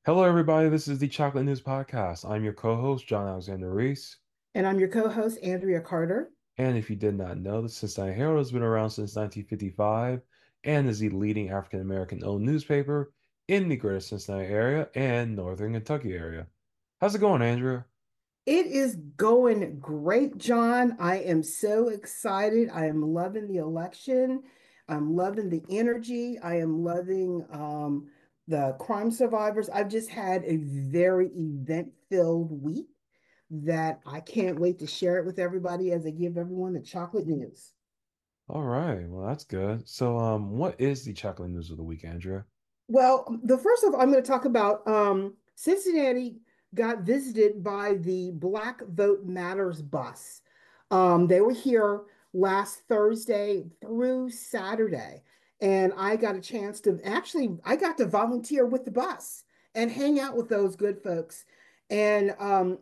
Hello, everybody. This is the Chocolate News Podcast. I'm your co-host, John Alexander Reese. And I'm your co-host, Andrea Carter. And if you did not know, the Cincinnati Herald has been around since 1955 and is the leading African American owned newspaper in the greater Cincinnati area and northern Kentucky area. How's it going, Andrea? It is going great, John. I am so excited. I am loving the election. I'm loving the energy. I am loving the crime survivors. I've just had a very event-filled week that I can't wait to share it with everybody as I give everyone the chocolate news. All right. Well, that's good. So, what is the Chocolate News of the week, Andrea? Well, the first of all, I'm going to talk about Cincinnati got visited by the Black Vote Matters bus. They were here last Thursday through Saturday, and I got a chance to actually, I got to volunteer with the bus and hang out with those good folks and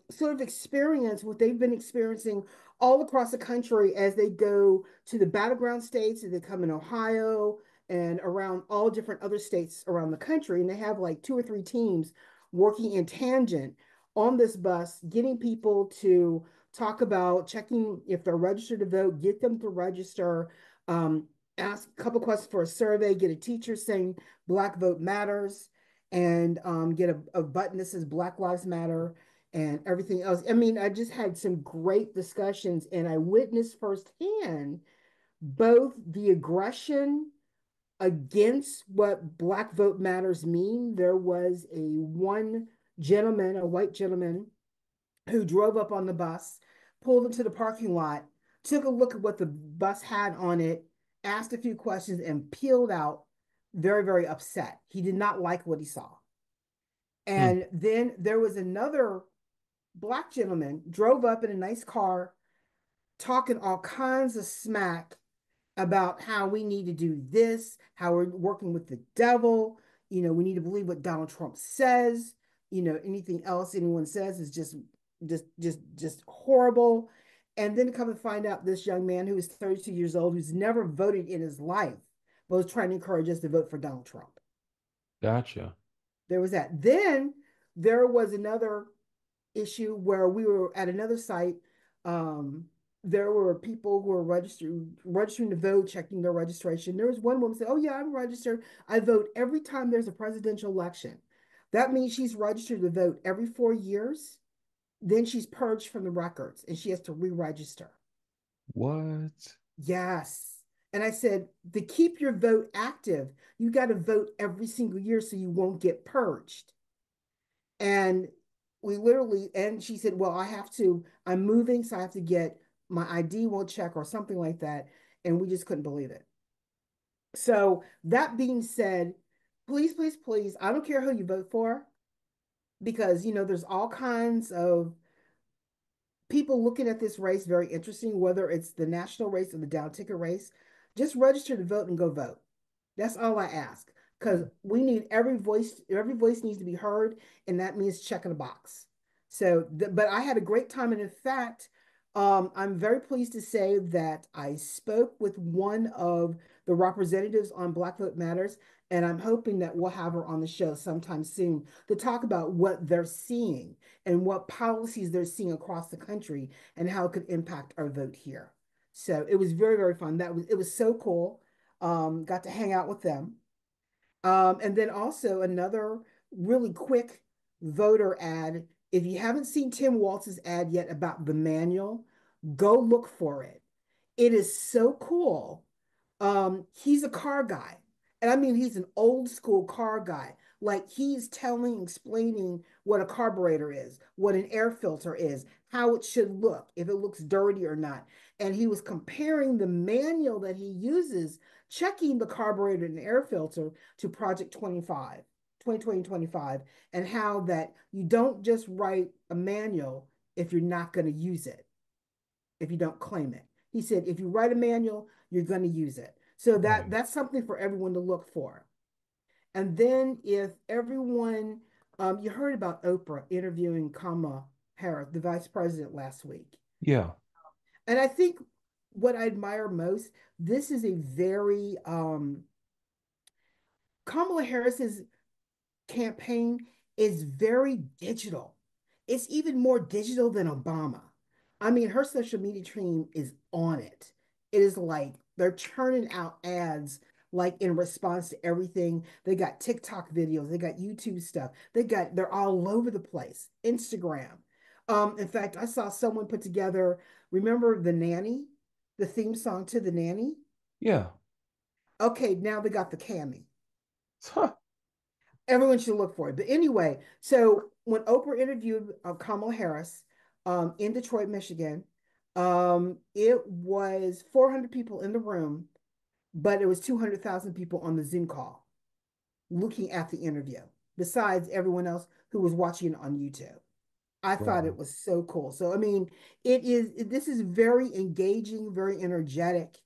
sort of experience what they've been experiencing all across the country as they go to the battleground states, as they come in Ohio and around all different other states around the country. And they have like two or three teams working in tangent on this bus, getting people to talk about checking if they're registered to vote, get them to register, ask a couple questions for a survey, get a teacher saying Black Vote Matters, and get a button that says Black Lives Matter and everything else. I mean, I just had some great discussions and I witnessed firsthand both the aggression against what Black Vote Matters mean. There was a one gentleman, a white gentleman, who drove up on the bus, pulled into the parking lot, took a look at what the bus had on it, asked a few questions, and peeled out very, very upset. He did not like what he saw. Hmm. And then there was another black gentleman, drove up in a nice car, talking all kinds of smack about how we need to do this, how we're working with the devil. We need to believe what Donald Trump says. Anything else anyone says is just horrible. And then to come and find out this young man who is 32 years old, who's never voted in his life, but was trying to encourage us to vote for Donald Trump. Gotcha. There was that. Then there was another issue where we were at another site. Um, there were people who were registering to vote, checking their registration. There was one woman said, "Oh yeah, I'm registered. I vote every time there's a presidential election." That means she's registered to vote every 4 years. Then she's purged from the records and she has to re-register. What? Yes. And I said, to keep your vote active, you got to vote every single year so you won't get purged. And and she said, well, I'm moving, so I have to get my ID won't check or something like that. And we just couldn't believe it. So that being said, please, please, please, I don't care who you vote for because, there's all kinds of people looking at this race very interesting, whether it's the national race or the down ticket race. Just register to vote and go vote. That's all I ask because we need every voice needs to be heard, and that means checking a box. But I had a great time, and in fact, I'm very pleased to say that I spoke with one of the representatives on Black Vote Matters, and I'm hoping that we'll have her on the show sometime soon to talk about what they're seeing and what policies they're seeing across the country and how it could impact our vote here. So it was very, very fun. It was so cool. Got to hang out with them. And then also another really quick voter ad. If you haven't seen Tim Waltz's ad yet about the manual, go look for it. It is so cool. He's a car guy. And I mean, he's an old school car guy. Like he's explaining what a carburetor is, what an air filter is, how it should look, if it looks dirty or not. And he was comparing the manual that he uses, checking the carburetor and air filter to Project 25, 2020 25, and how that you don't just write a manual if you're not going to use it, if you don't claim it. He said, if you write a manual, you're going to use it. So Right. that's something for everyone to look for. And then if everyone, you heard about Oprah interviewing Kamala Harris, the vice president, last week. Yeah. And I think what I admire most, this is a Kamala Harris's campaign is very digital. It's even more digital than Obama. I mean, her social media team is on it. It is like they're churning out ads like in response to everything. They got TikTok videos, they got YouTube stuff. They're all over the place. Instagram. In fact, I saw someone put together, remember The Nanny, the theme song to The Nanny? Yeah. Okay, now they got the Cammy. Huh. Everyone should look for it. But anyway, so when Oprah interviewed Kamala Harris in Detroit, Michigan, it was 400 people in the room, but it was 200,000 people on the Zoom call looking at the interview, besides everyone else who was watching it on YouTube. I thought it Wow. was so cool. So, I mean, this is very engaging, very energetic,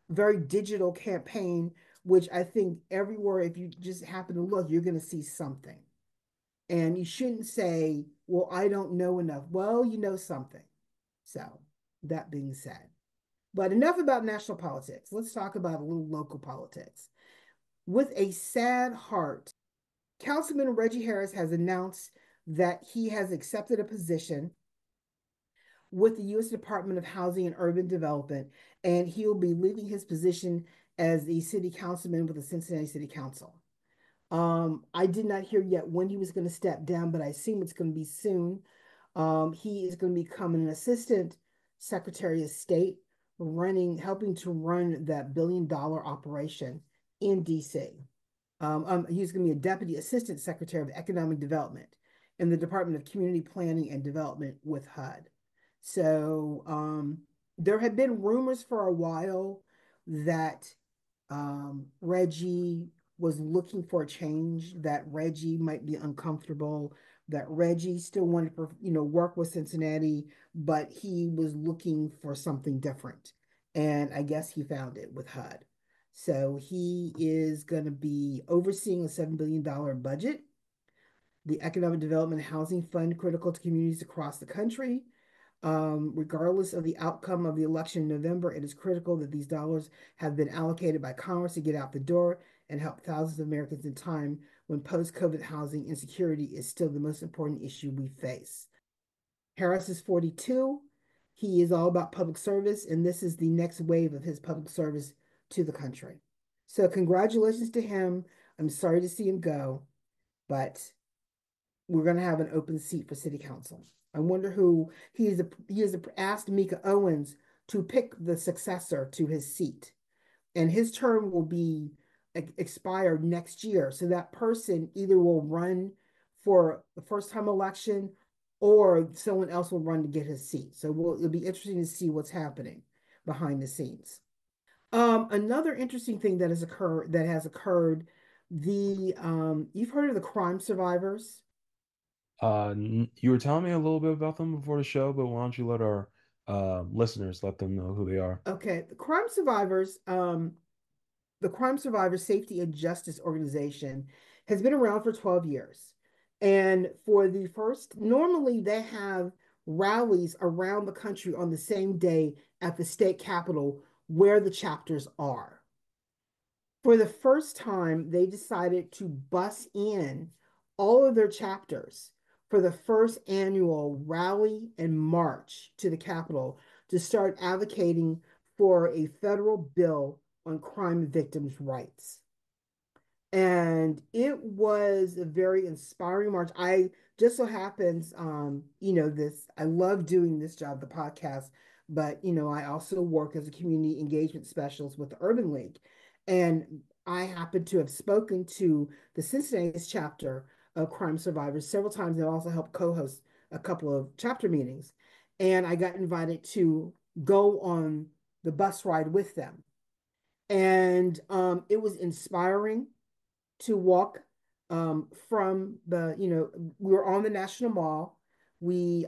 very digital campaign, which I think everywhere, if you just happen to look, you're going to see something. And you shouldn't say, well, I don't know enough. Well, you know something. So, that being said, but enough about national politics. Let's talk about a little local politics. With a sad heart, Councilman Reggie Harris has announced that he has accepted a position with the U.S. Department of Housing and Urban Development, and he'll be leaving his position as the city councilman with the Cincinnati City Council. I did not hear yet when he was going to step down, but I assume it's going to be soon. He is going to become an assistant secretary of state, helping to run that $1 billion operation in DC. He's going to be a deputy assistant secretary of economic development in the Department of Community Planning and Development with HUD. So there had been rumors for a while that Reggie was looking for a change, that Reggie might be uncomfortable, that Reggie still wanted to, work with Cincinnati, but he was looking for something different. And I guess he found it with HUD. So he is going to be overseeing a $7 billion budget, the Economic Development and Housing Fund, critical to communities across the country. Regardless of the outcome of the election in November, it is critical that these dollars have been allocated by Congress to get out the door and help thousands of Americans in time when post-COVID housing insecurity is still the most important issue we face. Harris is 42. He is all about public service, and this is the next wave of his public service to the country. So congratulations to him. I'm sorry to see him go, but we're going to have an open seat for city council. I wonder who he has asked Mika Owens to pick the successor to his seat, and his term will be expired next year. So that person either will run for the first time election or someone else will run to get his seat. So it'll be interesting to see what's happening behind the scenes. Another interesting thing that has occurred, the you've heard of the crime survivors. You were telling me a little bit about them before the show, but why don't you let our listeners let them know who they are? Okay, the Crime Survivors Safety and Justice Organization has been around for 12 years. And normally they have rallies around the country on the same day at the state capitol where the chapters are. For the first time, they decided to bus in all of their chapters for the first annual rally and march to the Capitol to start advocating for a federal bill on crime victims' rights. And it was a very inspiring march. I just so happens, I love doing this job, the podcast, but I also work as a community engagement specialist with the Urban League. And I happen to have spoken to the Cincinnati chapter of Crime Survivors several times. I also helped co-host a couple of chapter meetings. And I got invited to go on the bus ride with them. And it was inspiring to walk from we were on the National Mall. We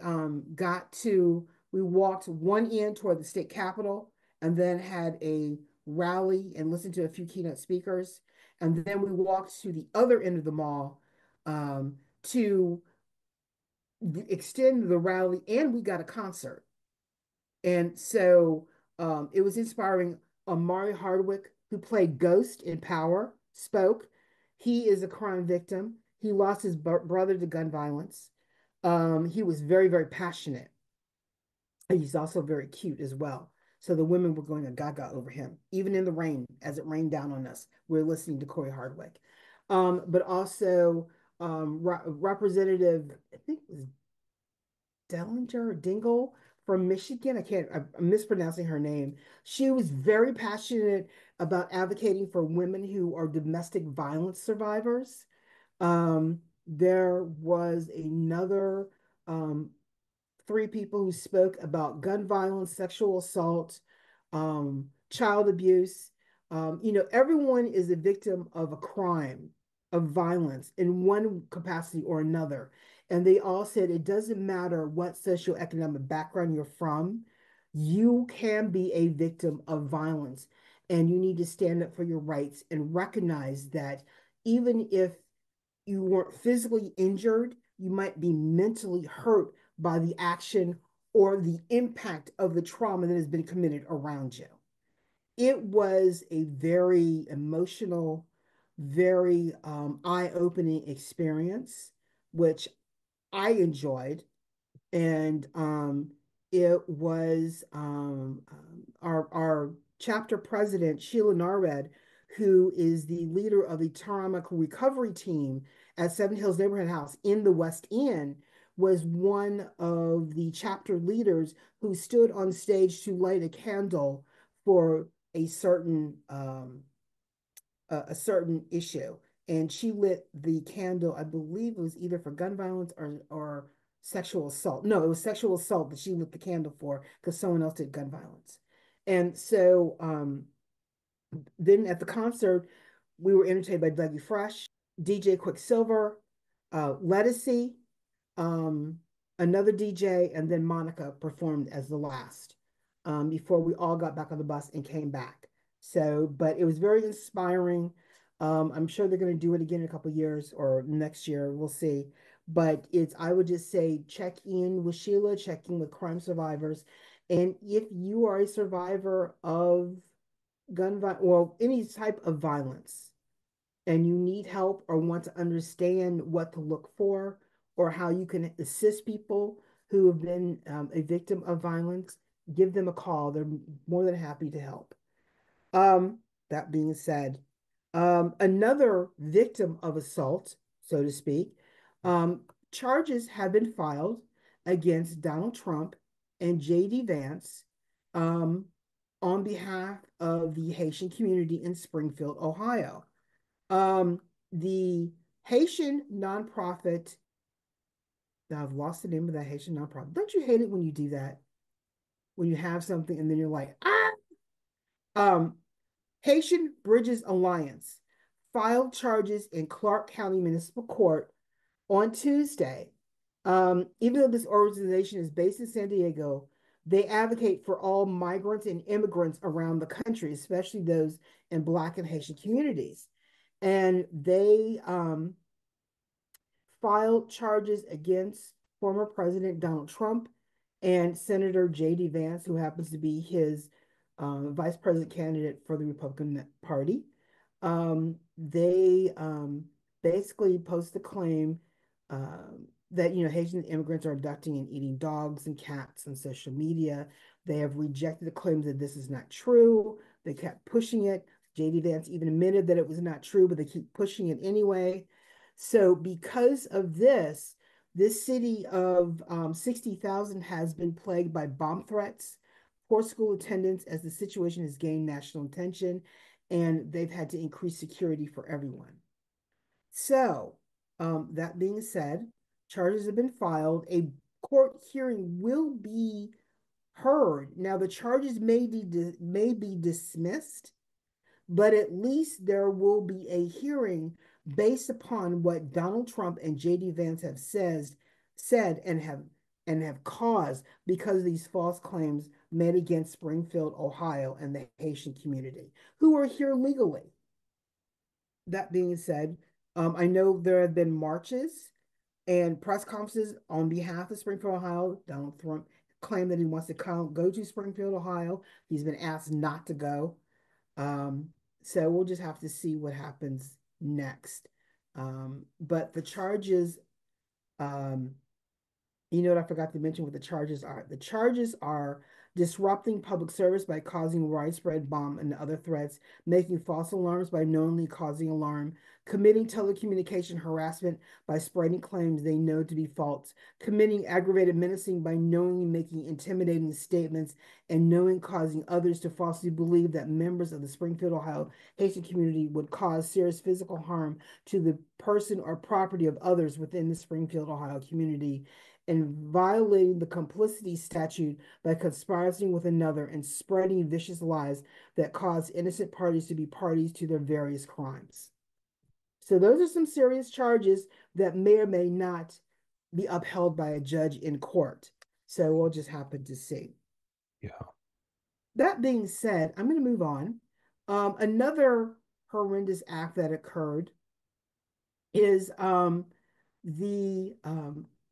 walked one end toward the state capitol and then had a rally and listened to a few keynote speakers. And then we walked to the other end of the mall to extend the rally, and we got a concert. And so it was inspiring. Amari Hardwick, who played Ghost in Power, spoke. He is a crime victim. He lost his brother to gun violence. He was very, very passionate. He's also very cute as well. So the women were going gaga over him, even in the rain, as it rained down on us. We are listening to Corey Hardwick. But also Representative, I think it was Dellinger or Dingle from Michigan. I'm mispronouncing her name. She was very passionate about advocating for women who are domestic violence survivors. There was another um, three people who spoke about gun violence, sexual assault, child abuse. Everyone is a victim of a crime, of violence in one capacity or another. And they all said it doesn't matter what socioeconomic background you're from, you can be a victim of violence. And you need to stand up for your rights and recognize that even if you weren't physically injured, you might be mentally hurt by the action or the impact of the trauma that has been committed around you. It was a very emotional, very eye-opening experience, which I enjoyed. And it was our chapter president, Sheila Narred, who is the leader of the trauma recovery team at Seven Hills Neighborhood House in the West End, was one of the chapter leaders who stood on stage to light a candle for a certain a certain issue. And she lit the candle, I believe it was either for gun violence or sexual assault. No, it was sexual assault that she lit the candle for because someone else did gun violence. And so then at the concert, we were entertained by Dougie Fresh, DJ Quicksilver, Lettucey, um, another DJ, and then Monica performed as the last before we all got back on the bus and came back. So, but it was very inspiring. I'm sure they're going to do it again in a couple of years or next year. We'll see. But I would just say, check in with Sheila, check in with crime survivors. And if you are a survivor of gun violence, well, any type of violence, and you need help or want to understand what to look for or how you can assist people who have been a victim of violence, give them a call. They're more than happy to help. Um, that being said, another victim of assault, so to speak, um, charges have been filed against Donald Trump and J.D. Vance um, on behalf of the Haitian community in Springfield, Ohio. Um, the Haitian nonprofit, I've lost the name of that Haitian nonprofit. Don't you hate it when you do that? When you have something and then you're like, ah, um, Haitian Bridges Alliance filed charges in Clark County Municipal Court on Tuesday. Even though this organization is based in San Diego, they advocate for all migrants and immigrants around the country, especially those in Black and Haitian communities. And they filed charges against former President Donald Trump and Senator J.D. Vance, who happens to be his vice president candidate for the Republican Party. They basically post a claim that Haitian immigrants are abducting and eating dogs and cats on social media. They have rejected the claims that this is not true. They kept pushing it. J.D. Vance even admitted that it was not true, but they keep pushing it anyway. So because of this city of 60,000 has been plagued by bomb threats, poor school attendance as the situation has gained national attention, and they've had to increase security for everyone. So, that being said, charges have been filed. A court hearing will be heard. Now, the charges may be dismissed, but at least there will be a hearing based upon what Donald Trump and J.D. Vance have said and have caused because of these false claims made against Springfield, Ohio, and the Haitian community who are here legally. That being said, I know there have been marches and press conferences on behalf of Springfield, Ohio. Donald Trump claimed that he wants to go to Springfield, Ohio. He's been asked not to go. Um, so we'll just have to see what happens next. But the charges, um, you know what I forgot to mention what the charges are? The charges are disrupting public service by causing widespread bomb and other threats, making false alarms by knowingly causing alarm, committing telecommunication harassment by spreading claims they know to be false, committing aggravated menacing by knowingly making intimidating statements and knowing causing others to falsely believe that members of the Springfield, Ohio Haitian community would cause serious physical harm to the person or property of others within the Springfield, Ohio community and violating the complicity statute by conspiring with another and spreading vicious lies that cause innocent parties to be parties to their various crimes. So those are some serious charges that may or may not be upheld by a judge in court. So we'll just happen to see. Yeah. That being said, I'm going to move on. Another horrendous act that occurred is the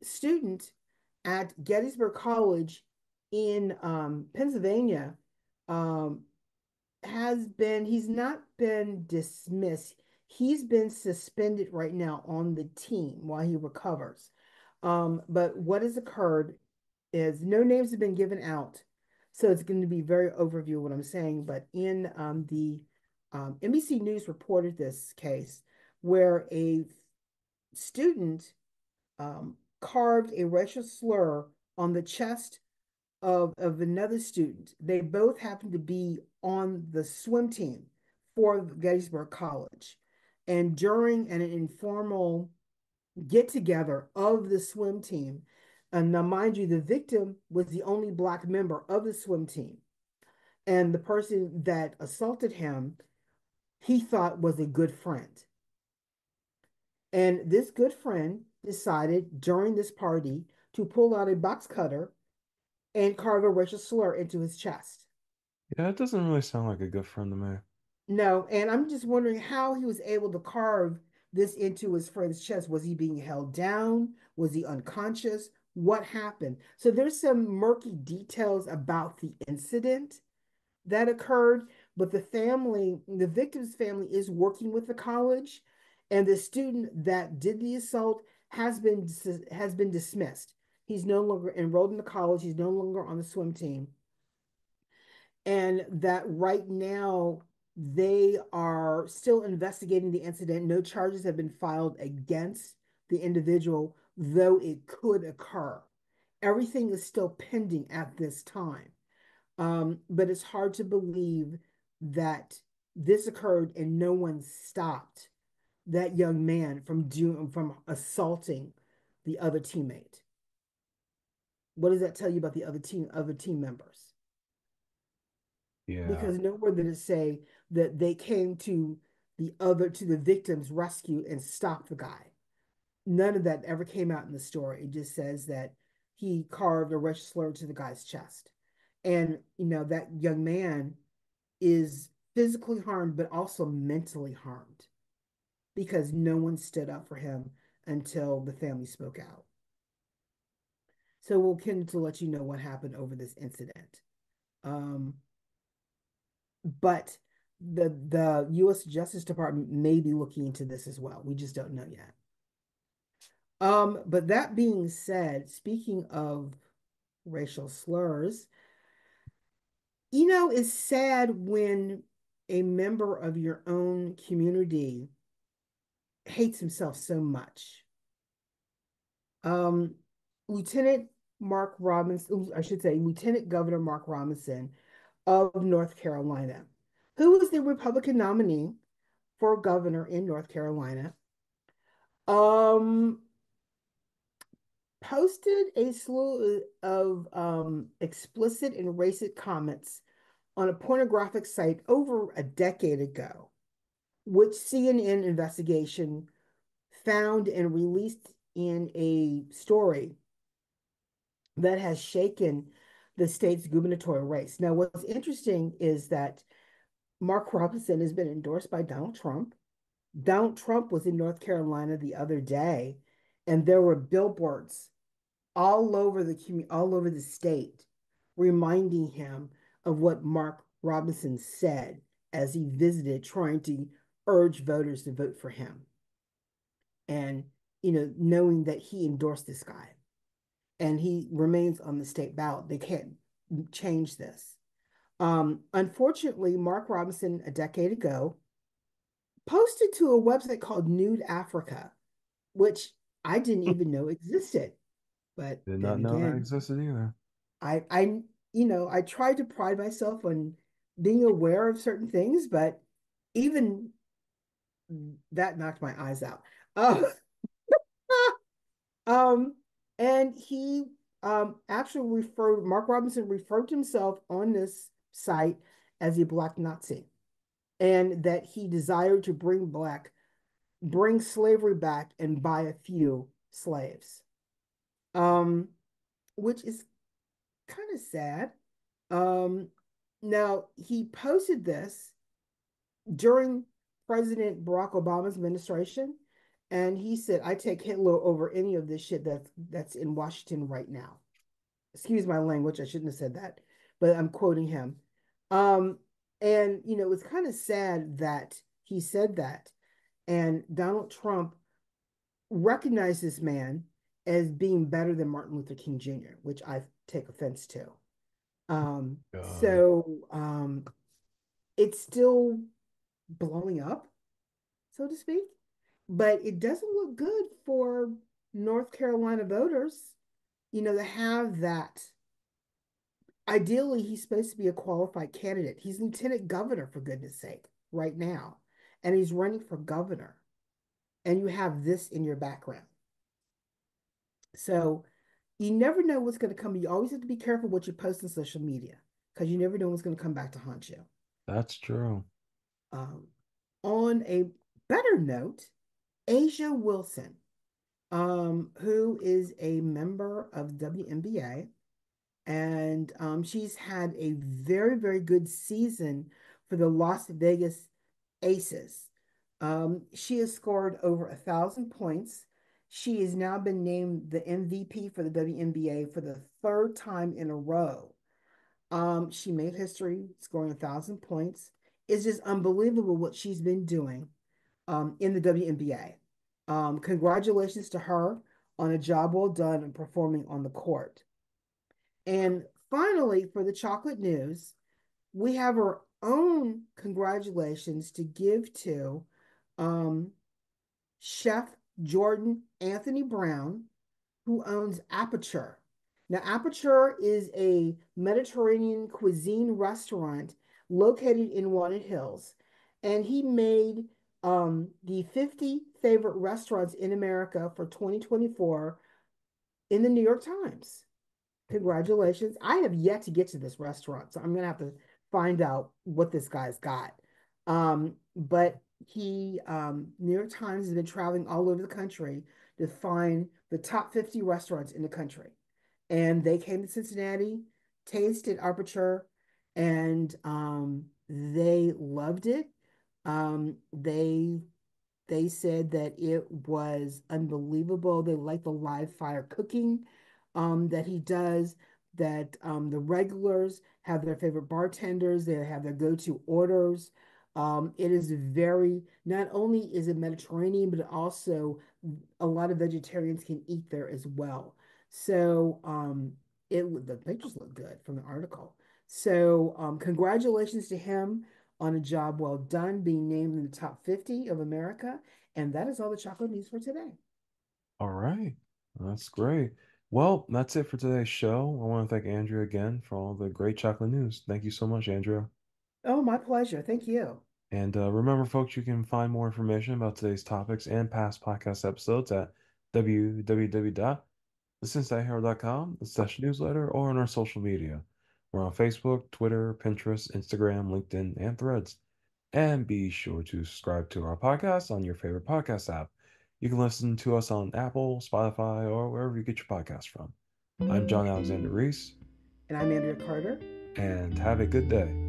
student at Gettysburg College in Pennsylvania um, he's not been dismissed. He's been suspended right now on the team while he recovers. But what has occurred is no names have been given out. So it's going to be very overview of what I'm saying. But in the NBC News reported this case where a student carved a racial slur on the chest of another student. They both happened to be on the swim team for Gettysburg College. And during an informal get together of the swim team, and now mind you, the victim was the only Black member of the swim team. And the person that assaulted him, he thought was a good friend. And this good friend decided during this party to pull out a box cutter and carve a racial slur into his chest. Yeah, it doesn't really sound like a good friend to me. No, and I'm just wondering how he was able to carve this into his friend's chest. Was he being held down? Was he unconscious? What happened? So there's some murky details about the incident that occurred, but the victim's family is working with the college, and the student that did the assault has been dismissed. He's no longer enrolled in the college. He's no longer on the swim team, and that right now they are still investigating the incident. No charges have been filed against the individual, though it could occur. Everything is still pending at this time. But it's hard to believe that this occurred and no one stopped that young man from assaulting the other teammate. What does that tell you about the other team members? Yeah. Because nowhere did it say that they came to the victim's rescue and stopped the guy. None of that ever came out in the story. It just says that he carved a racial slur to the guy's chest. And that young man is physically harmed, but also mentally harmed because no one stood up for him until the family spoke out. So we'll continue to let you know what happened over this incident. Um, but the U.S. Justice Department may be looking into this as well. We just don't know yet. But that being said, speaking of racial slurs, it's sad when a member of your own community hates himself so much. Um, Lieutenant Mark Robinson, I should say, Lieutenant Governor Mark Robinson of North Carolina, who is the Republican nominee for governor in North Carolina, um, posted a slew of explicit and racist comments on a pornographic site over a decade ago, which CNN investigation found and released in a story that has shaken the state's gubernatorial race. Now, what's interesting is that Mark Robinson has been endorsed by Donald Trump. Donald Trump was in North Carolina the other day, and there were billboards all over the state, reminding him of what Mark Robinson said as he visited, trying to urge voters to vote for him. and knowing that he endorsed this guy and he remains on the state ballot. They can't change this. Unfortunately, Mark Robinson, a decade ago, posted to a website called Nude Africa, which I didn't even know existed. But Did then not know that again, existed either. I tried to pride myself on being aware of certain things, but even that knocked my eyes out. Uh, um, and he actually referred, Mark Robinson referred to himself on this site as a Black Nazi, and that he desired to bring slavery back and buy a few slaves. Um, which is kind of sad. Um, Now he posted this during President Barack Obama's administration, and he said, "I take Hitler over any of this shit that's in Washington right now." Excuse my language; I shouldn't have said that, but I'm quoting him. Um, and it's kind of sad that he said that, and Donald Trump recognized this man as being better than Martin Luther King Jr., which I take offense to. God, So it's still blowing up, so to speak, but it doesn't look good for North Carolina voters, to have that. Ideally, he's supposed to be a qualified candidate. He's lieutenant governor, for goodness sake, right now, and he's running for governor, and you have this in your background. So you never know what's going to come. You always have to be careful what you post on social media because you never know what's going to come back to haunt you. that's true. Um, on a better note, Asia Wilson, who is a member of WNBA, and she's had a very, very good season for the Las Vegas Aces. She has scored over 1,000 points. She has now been named the MVP for the WNBA for the third time in a row. She made history scoring 1,000 points. It's just unbelievable what she's been doing in the WNBA. Congratulations to her on a job well done and performing on the court. And finally, for the chocolate news, we have our own congratulations to give to um, Chef Jordan Anthony Brown, who owns Aperture. Now, Aperture is a Mediterranean cuisine restaurant located in Walnut Hills, and he made the 50 favorite restaurants in America for 2024 in the New York Times. Congratulations. I have yet to get to this restaurant, so I'm gonna have to find out what this guy's got. But New York Times has been traveling all over the country to find the top 50 restaurants in the country. And they came to Cincinnati, tasted Aperture, and they loved it. They said that it was unbelievable. They like the live fire cooking that he does, that the regulars have their favorite bartenders, they have their go-to orders. It is very, not only is it Mediterranean, but also a lot of vegetarians can eat there as well. So the pictures look good from the article. So congratulations to him on a job well done, being named in the top 50 of America. And that is all the chocolate news for today. All right. That's great. Well, that's it for today's show. I want to thank Andrea again for all the great chocolate news. Thank you so much, Andrea. Oh, my pleasure. Thank you. And remember, folks, you can find more information about today's topics and past podcast episodes at www.thecincinnatiherald.com, the session newsletter, or on our social media. We're on Facebook, Twitter, Pinterest, Instagram, LinkedIn, and Threads. And be sure to subscribe to our podcast on your favorite podcast app. You can listen to us on Apple, Spotify, or wherever you get your podcasts from. I'm John Alexander Reese, And I'm Andrea Carter. and have a good day.